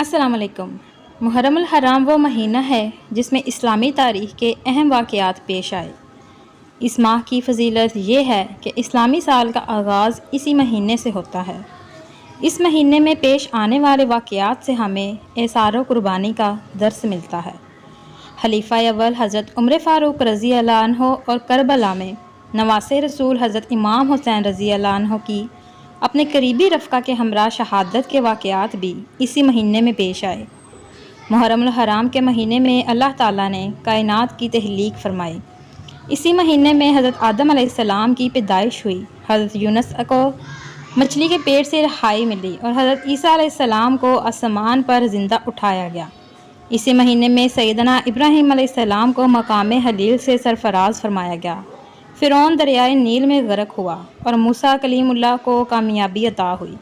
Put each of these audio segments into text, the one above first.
السلام علیکم۔ محرم الحرام وہ مہینہ ہے جس میں اسلامی تاریخ کے اہم واقعات پیش آئے۔ اس ماہ کی فضیلت یہ ہے کہ اسلامی سال کا آغاز اسی مہینے سے ہوتا ہے۔ اس مہینے میں پیش آنے والے واقعات سے ہمیں ایثار و قربانی کا درس ملتا ہے۔ خلیفہ اول حضرت عمر فاروق رضی اللہ عنہ اور کربلا میں نواسہ رسول حضرت امام حسین رضی اللہ عنہ کی اپنے قریبی رفقا کے ہمراہ شہادت کے واقعات بھی اسی مہینے میں پیش آئے۔ محرم الحرام کے مہینے میں اللہ تعالیٰ نے کائنات کی تخلیق فرمائی۔ اسی مہینے میں حضرت آدم علیہ السلام کی پیدائش ہوئی۔ حضرت یونس کو مچھلی کے پیٹ سے رہائی ملی اور حضرت عیسیٰ علیہ السلام کو آسمان پر زندہ اٹھایا گیا۔ اسی مہینے میں سیدنا ابراہیم علیہ السلام کو مقام خلیل سے سرفراز فرمایا گیا۔ فرعون دریائے نیل میں غرق ہوا اور موسیٰ کلیم اللہ کو کامیابی عطا ہوئی۔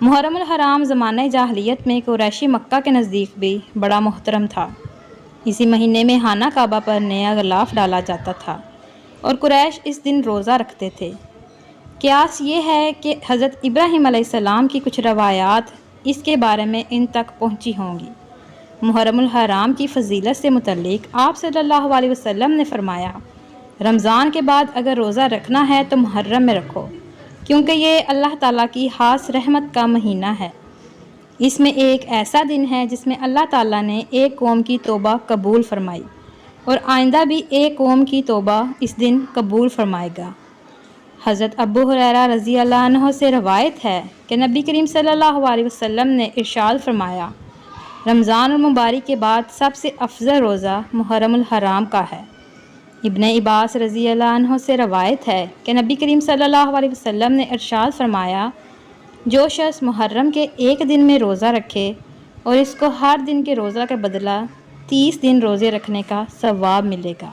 محرم الحرام زمانہ جاہلیت میں قریشی مکہ کے نزدیک بھی بڑا محترم تھا۔ اسی مہینے میں خانہ کعبہ پر نیا غلاف ڈالا جاتا تھا اور قریش اس دن روزہ رکھتے تھے۔ قیاس یہ ہے کہ حضرت ابراہیم علیہ السلام کی کچھ روایات اس کے بارے میں ان تک پہنچی ہوں گی۔ محرم الحرام کی فضیلت سے متعلق آپ صلی اللہ علیہ وسلم نے فرمایا، رمضان کے بعد اگر روزہ رکھنا ہے تو محرم میں رکھو، کیونکہ یہ اللہ تعالیٰ کی خاص رحمت کا مہینہ ہے۔ اس میں ایک ایسا دن ہے جس میں اللہ تعالیٰ نے ایک قوم کی توبہ قبول فرمائی اور آئندہ بھی ایک قوم کی توبہ اس دن قبول فرمائے گا۔ حضرت ابو ہریرہ رضی اللہ عنہ سے روایت ہے کہ نبی کریم صلی اللہ علیہ وسلم نے ارشاد فرمایا، رمضان المبارک کے بعد سب سے افضل روزہ محرم الحرام کا ہے۔ ابن عباس رضی اللہ عنہ سے روایت ہے کہ نبی کریم صلی اللہ علیہ وسلم نے ارشاد فرمایا، جو شخص محرم کے ایک دن میں روزہ رکھے اور اس کو ہر دن کے روزہ کا بدلہ 30 دن روزے رکھنے کا ثواب ملے گا۔